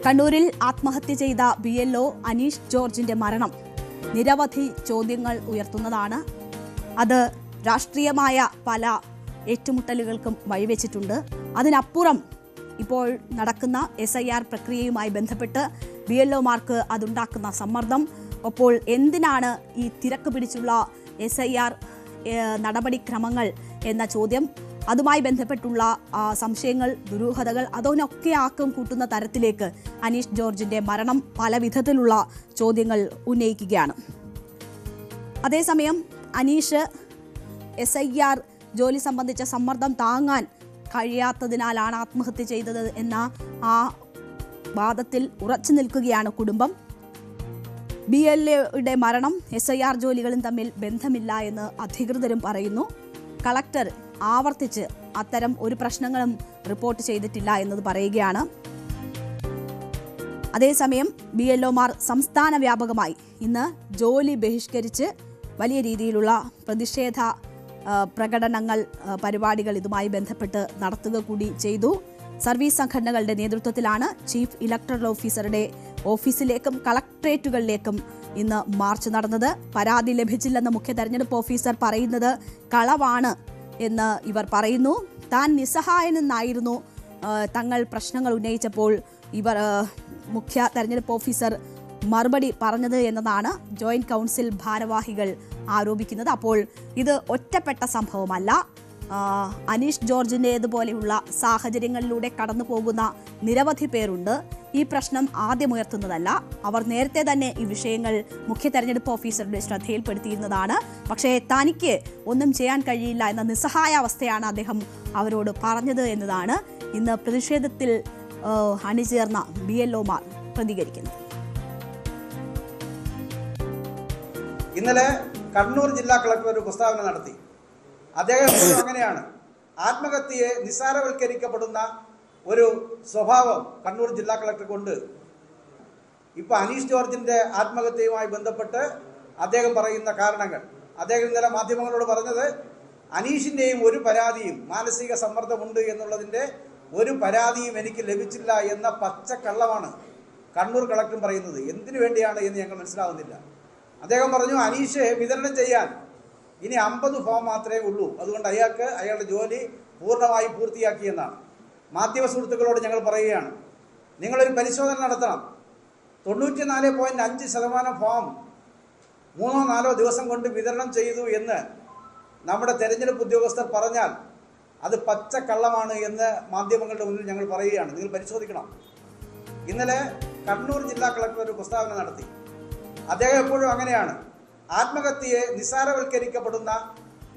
കണ്ണൂരിൽ ആത്മഹത്യ ചെയ്ത BLO അനീഷ് ജോർജിന്റെ മരണം നിരവധി ചോദ്യങ്ങൾ ഉയർത്തുന്നതാണ്. അത് രാഷ്ട്രീയമായ പല ഏറ്റുമുട്ടലുകൾക്കും വഴിവെച്ചിട്ടുണ്ട്. അതിനപ്പുറം ഇപ്പോൾ നടക്കുന്ന SIR പ്രക്രിയയുമായി ബന്ധപ്പെട്ട് BLOമാർക്ക് അതുണ്ടാക്കുന്ന സമ്മർദ്ദം, അപ്പോൾ എന്തിനാണ് ഈ തിരക്ക് പിടിച്ചുള്ള SIR നടപടിക്രമങ്ങൾ എന്ന ചോദ്യം, അതുമായി ബന്ധപ്പെട്ടുള്ള സംശയങ്ങൾ, ദുരൂഹതകൾ, അതിനൊക്കെ ആക്കം കൂട്ടുന്ന തരത്തിലേക്ക് അനീഷ് ജോർജിന്റെ മരണം പല വിധത്തിലുള്ള ചോദ്യങ്ങൾ ഉന്നയിക്കുകയാണ്. അതേസമയം അനീഷ് SIR ജോലി സംബന്ധിച്ച സമ്മർദ്ദം താങ്ങാൻ കഴിയാത്തതിനാലാണ് ആത്മഹത്യ ചെയ്തത് എന്ന ആ വാദത്തിൽ ഉറച്ചു നിൽക്കുകയാണ് കുടുംബം. BLOയുടെ മരണം SIR ജോലികളും തമ്മിൽ ബന്ധമില്ല എന്ന് അധികൃതരും പറയുന്നു. കളക്ടർ ആവർത്തിച്ച് അത്തരം ഒരു പ്രശ്നങ്ങളും റിപ്പോർട്ട് ചെയ്തിട്ടില്ല എന്നത് പറയുകയാണ്. അതേസമയം BLOമാർ സംസ്ഥാന വ്യാപകമായി ഇന്ന് ജോലി ബഹിഷ്കരിച്ച് വലിയ രീതിയിലുള്ള പ്രതിഷേധ പ്രകടനങ്ങൾ, പരിപാടികൾ ഇതുമായി ബന്ധപ്പെട്ട് നടത്തുക കൂടി ചെയ്തു. സർവീസ് സംഘടനകളുടെ നേതൃത്വത്തിലാണ് ചീഫ് ഇലക്ടറൽ ഓഫീസറുടെ ഓഫീസിലേക്കും കളക്ട്രേറ്റുകളിലേക്കും ഇന്ന് മാർച്ച് നടന്നത്. പരാതി ലഭിച്ചില്ലെന്ന് മുഖ്യ തെരഞ്ഞെടുപ്പ് ഓഫീസർ പറയുന്നത് കളവാണ് എന്ന് ഇവർ പറയുന്നു. താൻ നിസ്സഹായനെന്നായിരുന്നു തങ്ങൾ പ്രശ്നങ്ങൾ ഉന്നയിച്ചപ്പോൾ ഇവർ മുഖ്യ തെരഞ്ഞെടുപ്പ് ഓഫീസർ മറുപടി പറഞ്ഞത് എന്നതാണ് ജോയിന്റ് കൗൺസിൽ ഭാരവാഹികൾ ആരോപിക്കുന്നത്. അപ്പോൾ ഇത് ഒറ്റപ്പെട്ട സംഭവമല്ല. അനീഷ് ജോർജിൻ്റേതുപോലെയുള്ള സാഹചര്യങ്ങളിലൂടെ കടന്നു പോകുന്ന നിരവധി പേരുണ്ട്. ഈ പ്രശ്നം ആദ്യം ഉയർത്തുന്നതല്ല. അവർ നേരത്തെ തന്നെ ഈ വിഷയങ്ങൾ മുഖ്യ തെരഞ്ഞെടുപ്പ് ഓഫീസറുടെ ശ്രദ്ധയിൽപ്പെടുത്തിയിരുന്നതാണ്. പക്ഷേ തനിക്ക് ഒന്നും ചെയ്യാൻ കഴിയില്ല എന്ന നിസ്സഹായ അവസ്ഥയാണ് അദ്ദേഹം അവരോട് പറഞ്ഞത് എന്നതാണ് ഇന്ന് പ്രതിഷേധത്തിൽ അണിചേർന്ന BLOമാർ പ്രതികരിക്കുന്നത്. ഇന്നലെ കണ്ണൂർ ജില്ലാ കളക്ടർ ഒരു പ്രസ്താവന നടത്തി. അദ്ദേഹം അങ്ങനെയാണ്, ആത്മഹത്യയെ നിസ്സാരവൽക്കരിക്കപ്പെടുന്ന ഒരു സ്വഭാവം കണ്ണൂർ ജില്ലാ കളക്ടർക്കുണ്ട്. ഇപ്പൊ അനീഷ് ജോർജിന്റെ ആത്മഹത്യയുമായി ബന്ധപ്പെട്ട് അദ്ദേഹം പറയുന്ന കാരണങ്ങൾ, അദ്ദേഹം ഇന്നലെ മാധ്യമങ്ങളോട് പറഞ്ഞത് അനീഷിന്റെയും ഒരു പരാതിയും മാനസിക സമ്മർദ്ദമുണ്ട് എന്നുള്ളതിന്റെ ഒരു പരാതിയും എനിക്ക് ലഭിച്ചില്ല എന്ന പച്ചക്കള്ളമാണ് കണ്ണൂർ കളക്ടർ പറയുന്നത്. എന്തിനു വേണ്ടിയാണ് എന്ന് ഞങ്ങൾ മനസ്സിലാവുന്നില്ല. അദ്ദേഹം പറഞ്ഞു അനീഷ് വിതരണം ചെയ്യാൻ ഇനി 50 ഫോം മാത്രമേ ഉള്ളൂ, അതുകൊണ്ട് അയാളുടെ ജോലി പൂർണ്ണമായി പൂർത്തിയാക്കിയെന്നാണ്. മാധ്യമ സുഹൃത്തുക്കളോട് ഞങ്ങൾ പറയുകയാണ്, നിങ്ങളൊരു പരിശോധന നടത്തണം. 94.5% ഫോം 3-4 ദിവസം കൊണ്ട് വിതരണം ചെയ്തു എന്ന് നമ്മുടെ തെരഞ്ഞെടുപ്പ് ഉദ്യോഗസ്ഥർ പറഞ്ഞാൽ അത് പച്ചക്കള്ളമാണ് എന്ന് മാധ്യമങ്ങളുടെ മുന്നിൽ ഞങ്ങൾ പറയുകയാണ്. നിങ്ങൾ പരിശോധിക്കണം. ഇന്നലെ കണ്ണൂർ ജില്ലാ കളക്ടർ ഒരു പ്രസ്താവന നടത്തി. അദ്ദേഹം എപ്പോഴും അങ്ങനെയാണ്, ആത്മഹത്യയെ നിസ്സാരവൽക്കരിക്കപ്പെടുന്ന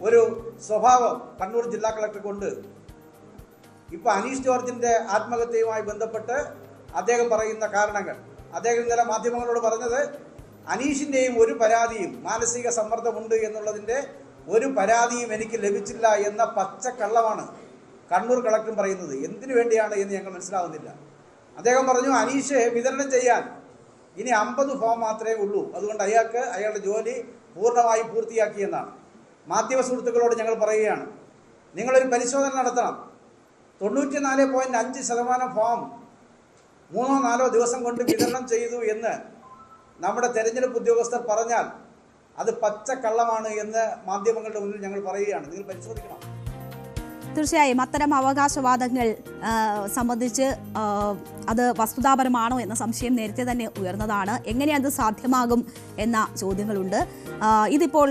ഒരു സ്വഭാവം കണ്ണൂർ ജില്ലാ കളക്ടർക്കുണ്ട്. ഇപ്പൊ അനീഷ് ജോർജിന്റെ ആത്മഹത്യയുമായി ബന്ധപ്പെട്ട് അദ്ദേഹം പറയുന്ന കാരണങ്ങൾ, അദ്ദേഹം ഇന്നലെ മാധ്യമങ്ങളോട് പറഞ്ഞത് അനീഷിന്റെയും ഒരു പരാതിയും മാനസിക സമ്മർദ്ദമുണ്ട് എന്നുള്ളതിന്റെ ഒരു പരാതിയും എനിക്ക് ലഭിച്ചില്ല എന്ന പച്ചക്കള്ളമാണ് കണ്ണൂർ കളക്ടർ പറയുന്നത്. എന്തിനു വേണ്ടിയാണ് എന്ന് ഞങ്ങൾ മനസ്സിലാവുന്നില്ല. അദ്ദേഹം പറഞ്ഞു അനീഷ് വിതരണം ചെയ്യാൻ ഇനി 50 ഫോം മാത്രമേ ഉള്ളൂ, അതുകൊണ്ട് അയാളുടെ ജോലി പൂർണ്ണമായി പൂർത്തിയാക്കിയെന്നാണ്. മാധ്യമ സുഹൃത്തുക്കളോട് ഞങ്ങൾ പറയുകയാണ്, നിങ്ങളൊരു പരിശോധന നടത്തണം. 94.5% ഫോം 3-4 ദിവസം കൊണ്ട് വിതരണം ചെയ്തു എന്ന് നമ്മുടെ തെരഞ്ഞെടുപ്പ് ഉദ്യോഗസ്ഥർ പറഞ്ഞാൽ അത് പച്ചക്കള്ളമാണ് എന്ന് മാധ്യമങ്ങളുടെ മുന്നിൽ ഞങ്ങൾ പറയുകയാണ്. നിങ്ങൾ പരിശോധിക്കണം. തീർച്ചയായും അത്തരം അവകാശവാദങ്ങൾ സംബന്ധിച്ച് അത് വസ്തുതാപരമാണോ എന്ന സംശയം നേരത്തെ തന്നെ ഉയർന്നതാണ്. എങ്ങനെ അത് സാധ്യമാകും എന്ന ചോദ്യങ്ങളുണ്ട്. ഇതിപ്പോൾ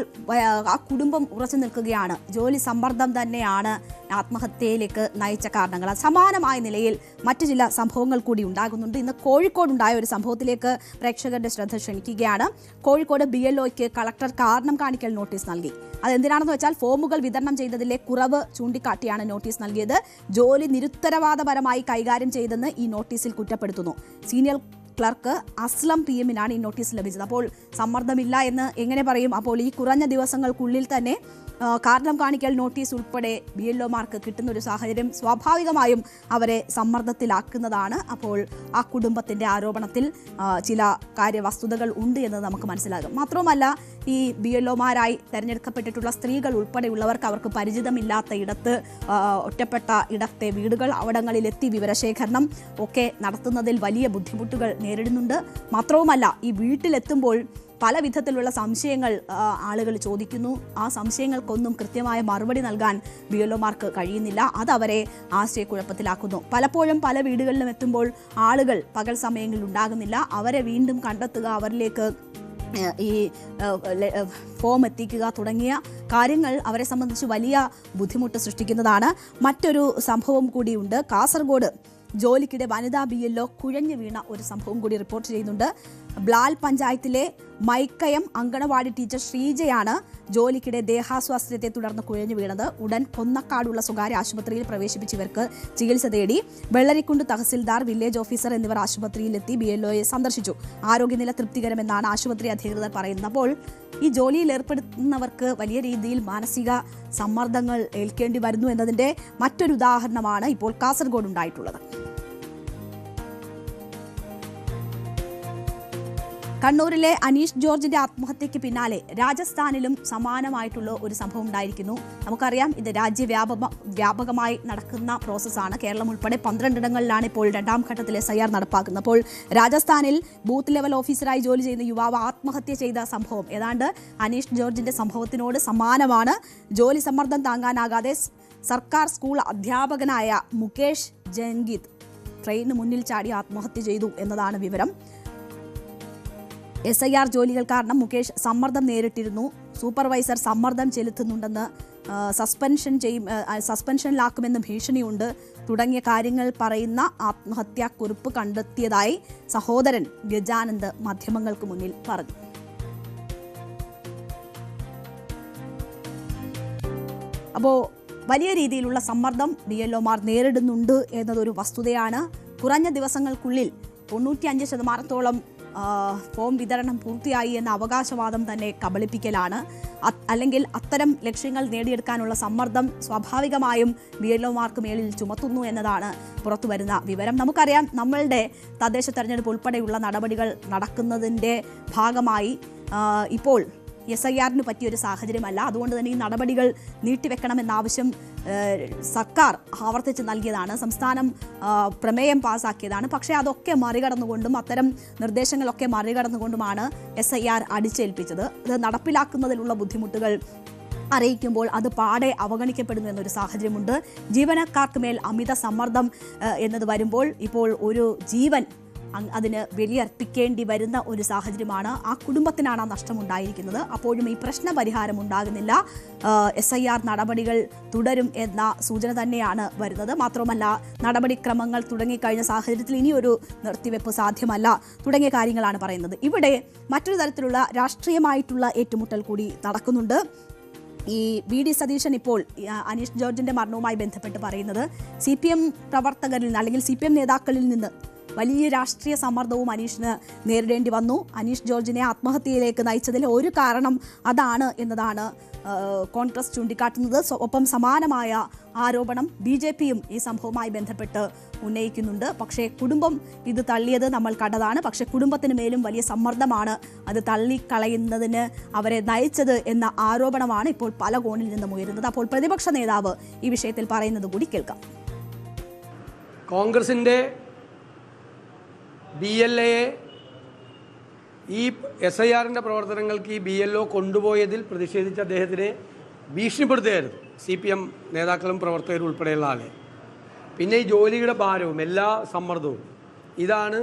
ആ കുടുംബം ഉറച്ചു നിൽക്കുകയാണ്. ജോലി സമ്മർദ്ദം തന്നെയാണ് ആത്മഹത്യയിലേക്ക് നയിച്ച കാരണങ്ങൾ. സമാനമായ നിലയിൽ മറ്റു ചില സംഭവങ്ങൾ കൂടി ഉണ്ടാകുന്നുണ്ട്. ഇന്ന് കോഴിക്കോടുണ്ടായ ഒരു സംഭവത്തിലേക്ക് പ്രേക്ഷകരുടെ ശ്രദ്ധ ക്ഷണിക്കുകയാണ്. കോഴിക്കോട് BLOയ്ക്ക് കളക്ടർ കാരണം കാണിക്കൽ നോട്ടീസ് നൽകി. അതെന്തിനാണെന്ന് വെച്ചാൽ ഫോമുകൾ വിതരണം ചെയ്തതിലെ കുറവ് ചൂണ്ടിക്കാട്ടിയാണ് നോട്ടീസ് നൽകിയത്. ജോലി നിരുത്തരവാദപരമായി കൈകാര്യം ചെയ്തെന്ന് ഈ നോട്ടീസിൽ കുറ്റപ്പെടുത്തുന്നു. സീനിയർ ക്ലർക്ക് അസ്ലം PM-നാണ് ഈ നോട്ടീസ് ലഭിച്ചത്. അപ്പോൾ സമ്മർദ്ദമില്ല എന്ന് എങ്ങനെ പറയും? അപ്പോൾ ഈ കുറഞ്ഞ ദിവസങ്ങൾക്കുള്ളിൽ തന്നെ കാരണം കാണിക്കൽ നോട്ടീസ് ഉൾപ്പെടെ BLOമാർക്ക് കിട്ടുന്നൊരു സാഹചര്യം സ്വാഭാവികമായും അവരെ സമ്മർദ്ദത്തിലാക്കുന്നതാണ്. അപ്പോൾ ആ കുടുംബത്തിൻ്റെ ആരോപണത്തിൽ ചില കാര്യവസ്തുതകൾ ഉണ്ട് എന്ന് നമുക്ക് മനസ്സിലാകും. മാത്രവുമല്ല, ഈ BLOമാരായി തിരഞ്ഞെടുക്കപ്പെട്ടിട്ടുള്ള സ്ത്രീകൾ ഉൾപ്പെടെയുള്ളവർക്ക് അവർക്ക് പരിചിതമില്ലാത്ത ഇടത്ത് ഒറ്റപ്പെട്ട ഇടത്തെ വീടുകൾ അവിടങ്ങളിലെത്തി വിവരശേഖരണം ഒക്കെ നടത്തുന്നതിൽ വലിയ ബുദ്ധിമുട്ടുകൾ നേരിടുന്നുണ്ട്. മാത്രവുമല്ല, ഈ വീട്ടിലെത്തുമ്പോൾ പല വിധത്തിലുള്ള സംശയങ്ങൾ ആളുകൾ ചോദിക്കുന്നു. ആ സംശയങ്ങൾക്കൊന്നും കൃത്യമായ മറുപടി നൽകാൻ BLOമാർക്ക് കഴിയുന്നില്ല. അതവരെ ആശയക്കുഴപ്പത്തിലാക്കുന്നു. പലപ്പോഴും പല വീടുകളിലും എത്തുമ്പോൾ ആളുകൾ പകൽ സമയങ്ങളിൽ ഉണ്ടാകുന്നില്ല. അവരെ വീണ്ടും കണ്ടെത്തുക, അവരിലേക്ക് ഈ ഫോം എത്തിക്കുക തുടങ്ങിയ കാര്യങ്ങൾ അവരെ സംബന്ധിച്ച് വലിയ ബുദ്ധിമുട്ട് സൃഷ്ടിക്കുന്നതാണ്. മറ്റൊരു സംഭവം കൂടിയുണ്ട്. കാസർഗോഡ് ജോലിക്കിടെ വനിതാ BLO കുഴഞ്ഞു വീണ ഒരു സംഭവം കൂടി റിപ്പോർട്ട് ചെയ്യുന്നുണ്ട്. ബ്ലാൽ പഞ്ചായത്തിലെ മൈക്കയം അങ്കണവാടി ടീച്ചർ ശ്രീജയാണ് ജോലിക്കിടെ ദേഹാസ്വാസ്ഥ്യത്തെ തുടർന്ന് കുഴഞ്ഞു വീണത്. ഉടൻ കൊന്നക്കാടുള്ള സ്വകാര്യ ആശുപത്രിയിൽ പ്രവേശിപ്പിച്ചവർക്ക് ചികിത്സ തേടി. വെള്ളരിക്കുണ്ട് തഹസിൽദാർ, വില്ലേജ് ഓഫീസർ എന്നിവർ ആശുപത്രിയിലെത്തി BLOയെ സന്ദർശിച്ചു. ആരോഗ്യനില തൃപ്തികരമെന്നാണ് ആശുപത്രി അധികൃതർ പറയുന്നത്. അപ്പോൾ ഈ ജോലിയിൽ ഏർപ്പെടുന്നവർക്ക് വലിയ രീതിയിൽ മാനസിക സമ്മർദ്ദങ്ങൾ ഏൽക്കേണ്ടി വരുന്നു എന്നതിൻ്റെ മറ്റൊരു ഉദാഹരണമാണ് ഇപ്പോൾ കാസർഗോഡ് ഉണ്ടായിട്ടുള്ളത്. കണ്ണൂരിലെ അനീഷ് ജോർജിന്റെ ആത്മഹത്യയ്ക്ക് പിന്നാലെ രാജസ്ഥാനിലും സമാനമായിട്ടുള്ള ഒരു സംഭവം ഉണ്ടായിരിക്കുന്നു. നമുക്കറിയാം, ഇത് രാജ്യവ്യാപകമായി നടക്കുന്ന പ്രോസസ്സാണ്. കേരളം ഉൾപ്പെടെ 12 ഇടങ്ങളിലാണ് ഇപ്പോൾ 2ാം ഘട്ടത്തിൽ SIR നടപ്പാക്കുന്നത്. അപ്പോൾ രാജസ്ഥാനിൽ ബൂത്ത് ലെവൽ ഓഫീസറായി ജോലി ചെയ്യുന്ന യുവാവ് ആത്മഹത്യ ചെയ്ത സംഭവം ഏതാണ്ട് അനീഷ് ജോർജിന്റെ സംഭവത്തിനോട് സമാനമാണ്. ജോലി സമ്മർദ്ദം താങ്ങാനാകാതെ സർക്കാർ സ്കൂൾ അധ്യാപകനായ മുകേഷ് ജംഗീത് ട്രെയിനിന് മുന്നിൽ ചാടി ആത്മഹത്യ ചെയ്തു എന്നതാണ് വിവരം. SIR ജോലികൾ കാരണം മുകേഷ് സമ്മർദ്ദം നേരിട്ടിരുന്നു. സൂപ്പർവൈസർ സമ്മർദ്ദം ചെലുത്തുന്നുണ്ടെന്ന്, സസ്പെൻഷനിലാക്കുമെന്ന് ഭീഷണിയുണ്ട് തുടങ്ങിയ കാര്യങ്ങൾ പറയുന്ന ആത്മഹത്യാക്കുറിപ്പ് കണ്ടെത്തിയതായി സഹോദരൻ ഗജാനന്ദ് മാധ്യമങ്ങൾക്ക് മുന്നിൽ പറഞ്ഞു. അപ്പോൾ വലിയ രീതിയിലുള്ള സമ്മർദ്ദം BLOമാർ നേരിടുന്നുണ്ട് എന്നതൊരു വസ്തുതയാണ്. കുറഞ്ഞ ദിവസങ്ങൾക്കുള്ളിൽ 95% ഫോം വിതരണം പൂർത്തിയായി എന്ന അവകാശവാദം തന്നെ കബളിപ്പിക്കലാണ്. അല്ലെങ്കിൽ അത്തരം ലക്ഷ്യങ്ങൾ നേടിയെടുക്കാനുള്ള സമ്മർദ്ദം സ്വാഭാവികമായും BLOമാർക്ക് മേളിൽ ചുമത്തുന്നു എന്നതാണ് പുറത്തുവരുന്ന വിവരം. നമുക്കറിയാം, നമ്മളുടെ തദ്ദേശ തെരഞ്ഞെടുപ്പ് ഉൾപ്പെടെയുള്ള നടപടികൾ നടക്കുന്നതിൻ്റെ ഭാഗമായി ഇപ്പോൾ SIRന് പറ്റിയൊരു സാഹചര്യമല്ല. അതുകൊണ്ട് തന്നെ ഈ നടപടികൾ നീട്ടിവെക്കണമെന്ന ആവശ്യം സർക്കാർ ആവർത്തിച്ച് നൽകിയതാണ്. സംസ്ഥാനം പ്രമേയം പാസാക്കിയതാണ്. പക്ഷേ അതൊക്കെ മറികടന്നുകൊണ്ടും അത്തരം നിർദ്ദേശങ്ങളൊക്കെ മറികടന്നുകൊണ്ടുമാണ് SIR അടിച്ചേൽപ്പിച്ചത്. ഇത് നടപ്പിലാക്കുന്നതിലുള്ള ബുദ്ധിമുട്ടുകൾ അറിയിക്കുമ്പോൾ അത് പാടെ അവഗണിക്കപ്പെടുന്നു എന്നൊരു സാഹചര്യമുണ്ട്. ജീവനക്കാർക്ക് മേൽ അമിത സമ്മർദ്ദം എന്നത് വരുമ്പോൾ ഇപ്പോൾ ഒരു ജീവൻ അതിന് ബലിയർപ്പിക്കേണ്ടി വരുന്ന ഒരു സാഹചര്യമാണ്. ആ കുടുംബത്തിനാണ് ആ നഷ്ടമുണ്ടായിരിക്കുന്നത്. അപ്പോഴും ഈ പ്രശ്ന പരിഹാരം ഉണ്ടാകുന്നില്ല. SIR നടപടികൾ തുടരും എന്ന സൂചന തന്നെയാണ് വരുന്നത്. മാത്രമല്ല, നടപടിക്രമങ്ങൾ തുടങ്ങിക്കഴിഞ്ഞ സാഹചര്യത്തിൽ ഇനിയൊരു നിർത്തിവെപ്പ് സാധ്യമല്ല തുടങ്ങിയ കാര്യങ്ങളാണ് പറയുന്നത്. ഇവിടെ മറ്റൊരു തരത്തിലുള്ള രാഷ്ട്രീയമായിട്ടുള്ള ഏറ്റുമുട്ടൽ കൂടി നടക്കുന്നുണ്ട്. ഈ VD സതീശൻ ഇപ്പോൾ അനീഷ് ജോർജിന്റെ മരണവുമായി ബന്ധപ്പെട്ട് പറയുന്നത് CPM പ്രവർത്തകരിൽ നിന്ന് അല്ലെങ്കിൽ CPM നേതാക്കളിൽ നിന്ന് വലിയ രാഷ്ട്രീയ സമ്മർദ്ദവും അനീഷിന് നേരിടേണ്ടി വന്നു. അനീഷ് ജോർജിനെ ആത്മഹത്യയിലേക്ക് നയിച്ചതിൽ ഒരു കാരണം അതാണ് എന്നതാണ് കോൺഗ്രസ് ചൂണ്ടിക്കാട്ടുന്നത്. ഒപ്പം സമാനമായ ആരോപണം BJPയും ഈ സംഭവവുമായി ബന്ധപ്പെട്ട് ഉന്നയിക്കുന്നുണ്ട്. പക്ഷേ കുടുംബം ഇത് തള്ളിയത് നമ്മൾ കണ്ടതാണ്. പക്ഷേ കുടുംബത്തിന് മേലും വലിയ സമ്മർദ്ദമാണ് അത് തള്ളിക്കളയുന്നതിന് അവരെ നയിച്ചത് എന്ന ആരോപണമാണ് ഇപ്പോൾ പല കോണിൽ നിന്നും ഉയരുന്നത്. അപ്പോൾ പ്രതിപക്ഷ നേതാവ് ഈ വിഷയത്തിൽ പറയുന്നത് കൂടി കേൾക്കാം. കോൺഗ്രസിൻ്റെ BLAയെ ഈ SIRന്റെ പ്രവർത്തനങ്ങൾക്ക് ഈ BLO കൊണ്ടുപോയതിൽ പ്രതിഷേധിച്ച് അദ്ദേഹത്തിനെ ഭീഷണിപ്പെടുത്തുകയായിരുന്നു CPM നേതാക്കളും പ്രവർത്തകരും ഉൾപ്പെടെയുള്ള ആളെ. പിന്നെ ഈ ജോലിയുടെ ഭാരവും എല്ലാ സമ്മർദ്ദവും ഇതാണ്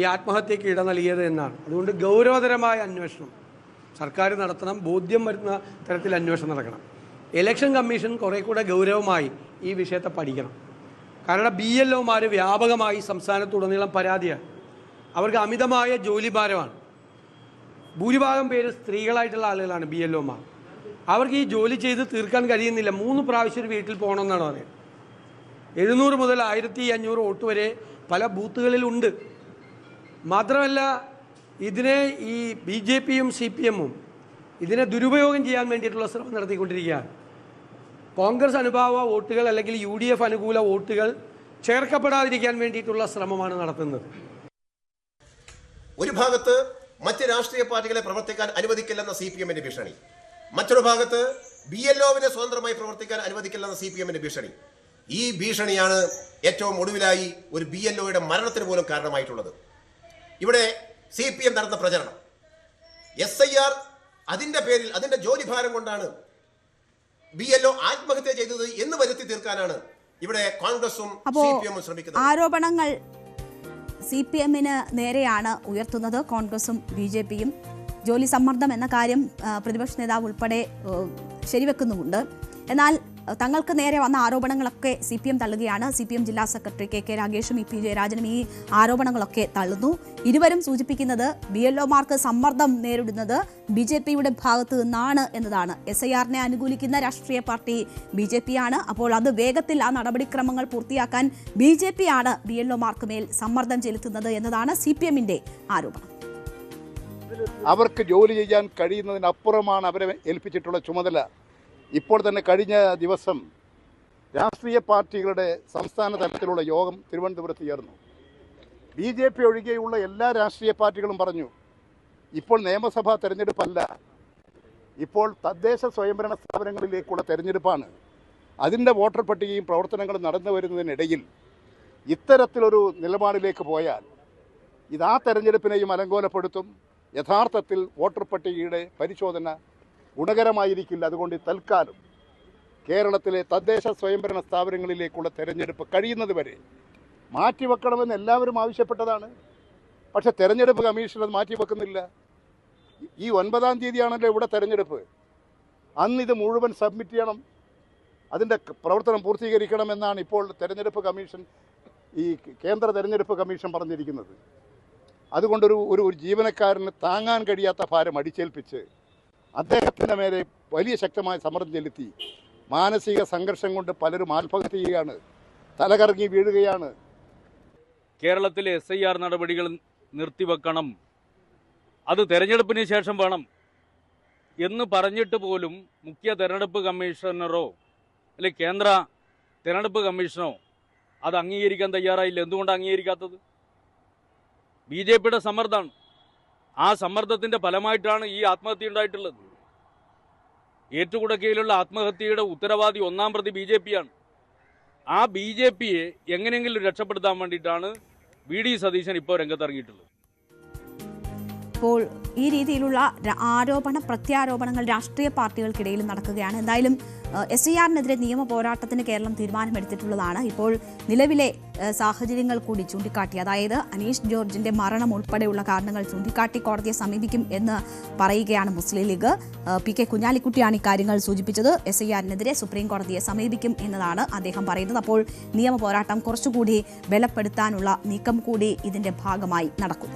ഈ ആത്മഹത്യയ്ക്ക് ഇട നൽകിയത് എന്നാണ്. അതുകൊണ്ട് ഗൗരവതരമായ അന്വേഷണം സർക്കാർ നടത്തണം. ബോധ്യം വരുന്ന തരത്തിൽ അന്വേഷണം നടക്കണം. ഇലക്ഷൻ കമ്മീഷൻ കുറേ കൂടെ ഗൗരവമായി ഈ വിഷയത്തെ പഠിക്കണം. കാരണം BLOമാർ വ്യാപകമായി സംസ്ഥാനത്തുടനീളം പരാതിയാണ്. അവർക്ക് അമിതമായ ജോലി ഭാരമാണ്. ഭൂരിഭാഗം പേര് സ്ത്രീകളായിട്ടുള്ള ആളുകളാണ് BLOമാർ. അവർക്ക് ഈ ജോലി ചെയ്ത് തീർക്കാൻ കഴിയുന്നില്ല. 3 പ്രാവശ്യം ഒരു വീട്ടിൽ പോകണമെന്നാണ് പറയുന്നത്. 700 മുതൽ 1500 വോട്ട് വരെ പല ബൂത്തുകളിലുണ്ട്. മാത്രമല്ല, ഇതിനെ ഈ BJPയും CPMഉം ഇതിനെ ദുരുപയോഗം ചെയ്യാൻ വേണ്ടിയിട്ടുള്ള ശ്രമം നടത്തിക്കൊണ്ടിരിക്കുകയാണ്. കോൺഗ്രസ് അനുഭാവ വോട്ടുകൾ അല്ലെങ്കിൽ UDF അനുകൂല വോട്ടുകൾ ചേർക്കപ്പെടാതിരിക്കാൻ വേണ്ടിയിട്ടുള്ള ശ്രമമാണ് നടത്തുന്നത്. ഒരു ഭാഗത്ത് മറ്റ് രാഷ്ട്രീയ പാർട്ടികളെ പ്രവർത്തിക്കാൻ അനുവദിക്കില്ലെന്ന CPM-ന്റെ ഭീഷണി, മറ്റൊരു ഭാഗത്ത് BLO-വിനെ സ്വതന്ത്രമായി പ്രവർത്തിക്കാൻ അനുവദിക്കില്ലെന്ന CPM-ന്റെ ഭീഷണി. ഈ ഭീഷണിയാണ് ഏറ്റവും ഒടുവിലായി ഒരു BLO-യുടെ മരണത്തിന് പോലും കാരണമായിട്ടുള്ളത്. ഇവിടെ CPM നടന്ന പ്രചരണം SIR അതിന്റെ പേരിൽ അതിന്റെ ജോലിഭാരം കൊണ്ടാണ് BLO ആത്മഹത്യ ചെയ്തത് എന്ന് വരുത്തി തീർക്കാനാണ് ഇവിടെ കോൺഗ്രസും CPM-ഉം ശ്രമിക്കുന്നത്. ആരോപണങ്ങൾ CPM-ന് നേരെയാണ് ഉയർത്തുന്നത് കോൺഗ്രസും BJP-യും. ജോലി സമ്മർദ്ദം എന്ന കാര്യം പ്രതിപക്ഷ നേതാവ് ഉൾപ്പെടെ ശരിവെക്കുന്നുമുണ്ട്. എന്നാൽ തങ്ങൾക്ക് നേരെ വന്ന ആരോപണങ്ങളൊക്കെ CPM തള്ളുകയാണ്. CPM ജില്ലാ സെക്രട്ടറി KK രാഗേഷും EP ജയരാജനും ഈ ആരോപണങ്ങളൊക്കെ തള്ളുന്നു. ഇരുവരും സൂചിപ്പിക്കുന്നത് BLO-മാർക്ക് സമ്മർദ്ദം നേരിടുന്നത് BJP-യുടെ ഭാഗത്ത് നിന്നാണ് എന്നതാണ്. SIR-നെ അനുകൂലിക്കുന്ന രാഷ്ട്രീയ പാർട്ടി BJP-ആണ്. അപ്പോൾ അത് വേഗത്തിൽ ആ നടപടിക്രമങ്ങൾ പൂർത്തിയാക്കാൻ BJP-ആണ് BLO-മാർക്ക് മേൽ സമ്മർദ്ദം ചെലുത്തുന്നത് എന്നതാണ് CPM-ന്റെ ആരോപണം. അവർക്ക് ജോലി ചെയ്യാൻ കഴിയുന്നതിനപ്പുറമാണ് അവരെ ഏൽപ്പിച്ചിട്ടുള്ള ചുമതല. ഇപ്പോൾ തന്നെ കഴിഞ്ഞ ദിവസം രാഷ്ട്രീയ പാർട്ടികളുടെ സംസ്ഥാന തലത്തിലുള്ള യോഗം തിരുവനന്തപുരത്ത് ചേർന്നു. BJP ഒഴികെയുള്ള എല്ലാ രാഷ്ട്രീയ പാർട്ടികളും പറഞ്ഞു, ഇപ്പോൾ നിയമസഭാ തെരഞ്ഞെടുപ്പല്ല, ഇപ്പോൾ തദ്ദേശ സ്വയംഭരണ സ്ഥാപനങ്ങളിലേക്കുള്ള തെരഞ്ഞെടുപ്പാണ്. അതിൻ്റെ വോട്ടർ പട്ടികയും പ്രവർത്തനങ്ങളും നടന്നു വരുന്നതിനിടയിൽ ഇത്തരത്തിലൊരു നിലപാടിലേക്ക് പോയാൽ ഇത് ആ തെരഞ്ഞെടുപ്പിനെയും അലങ്കോലപ്പെടുത്തും. യഥാർത്ഥത്തിൽ വോട്ടർ പട്ടികയുടെ പരിശോധന ഗുണകരമായിരിക്കില്ല. അതുകൊണ്ട് തൽക്കാലം കേരളത്തിലെ തദ്ദേശ സ്വയംഭരണ സ്ഥാപനങ്ങളിലേക്കുള്ള തെരഞ്ഞെടുപ്പ് കഴിയുന്നത് വരെ മാറ്റിവെക്കണമെന്ന് എല്ലാവരും ആവശ്യപ്പെട്ടതാണ്. പക്ഷെ തെരഞ്ഞെടുപ്പ് കമ്മീഷൻ അത് മാറ്റിവെക്കുന്നില്ല. ഈ 9-ാം തീയതിയാണല്ലോ ഇവിടെ തെരഞ്ഞെടുപ്പ്. അന്ന് ഇത് മുഴുവൻ സബ്മിറ്റ് ചെയ്യണം, അതിൻ്റെ പ്രവർത്തനം പൂർത്തീകരിക്കണമെന്നാണ് ഇപ്പോൾ തെരഞ്ഞെടുപ്പ് കമ്മീഷൻ, ഈ കേന്ദ്ര തെരഞ്ഞെടുപ്പ് കമ്മീഷൻ പറഞ്ഞിരിക്കുന്നത്. അതുകൊണ്ടൊരു ഒരു ജീവനക്കാരന് താങ്ങാൻ കഴിയാത്ത ഭാരം അടിച്ചേൽപ്പിച്ച് അദ്ദേഹത്തിൻ്റെ മേലെ വലിയ ശക്തമായ സമ്മർദ്ദം ചെലുത്തി മാനസിക സംഘർഷം കൊണ്ട് പലരും ആത്മഹത്യ ചെയ്യുകയാണ്, തലകറങ്ങി വീഴുകയാണ്. കേരളത്തിലെ SIR നടപടികൾ നിർത്തിവെക്കണം, അത് തെരഞ്ഞെടുപ്പിന് ശേഷം വേണം എന്ന് പറഞ്ഞിട്ട് പോലും മുഖ്യ തെരഞ്ഞെടുപ്പ് കമ്മീഷണറോ അല്ലെങ്കിൽ കേന്ദ്ര തെരഞ്ഞെടുപ്പ് കമ്മീഷനോ അത് അംഗീകരിക്കാൻ തയ്യാറായില്ല. എന്തുകൊണ്ടാണ് അംഗീകരിക്കാത്തത്? BJP-യുടെ സമ്മർദ്ദമാണ്. ആ സമ്മർദ്ദത്തിൻ്റെ ഫലമായിട്ടാണ് ഈ ആത്മഹത്യ ഉണ്ടായിട്ടുള്ളത്. ഏറ്റുകുടക്കയിലുള്ള ആത്മഹത്യയുടെ ഉത്തരവാദി 1-ാം പ്രതി BJP-യാണ്. ആ BJP-യെ എങ്ങനെയെങ്കിലും രക്ഷപ്പെടുത്താൻ വേണ്ടിയിട്ടാണ് VD സതീശൻ ഇപ്പോൾ രംഗത്തിറങ്ങിയിട്ടുള്ളത്. ഇപ്പോൾ ഈ രീതിയിലുള്ള ആരോപണ പ്രത്യാരോപണങ്ങൾ രാഷ്ട്രീയ പാർട്ടികൾക്കിടയിൽ നടക്കുകയാണ്. എന്തായാലും SIR-നെതിരെ നിയമ പോരാട്ടത്തിന് കേരളം തീരുമാനമെടുത്തിട്ടുള്ളതാണ്. ഇപ്പോൾ നിലവിലെ സാഹചര്യങ്ങൾ കൂടി ചൂണ്ടിക്കാട്ടി, അതായത് അനീഷ് ജോർജിന്റെ മരണം ഉൾപ്പെടെയുള്ള കാരണങ്ങൾ ചൂണ്ടിക്കാട്ടി കോടതിയെ സമീപിക്കും എന്ന് പറയുകയാണ് മുസ്ലിം ലീഗ്. PK കുഞ്ഞാലിക്കുട്ടിയാണ് ഇക്കാര്യങ്ങൾ സൂചിപ്പിച്ചത്. SIR-നെതിരെ സുപ്രീം കോടതിയെ സമീപിക്കും എന്നതാണ് അദ്ദേഹം പറയുന്നത്. അപ്പോൾ നിയമ പോരാട്ടം കുറച്ചുകൂടി ബലപ്പെടുത്താനുള്ള നീക്കം കൂടി ഇതിന്റെ ഭാഗമായി നടക്കും.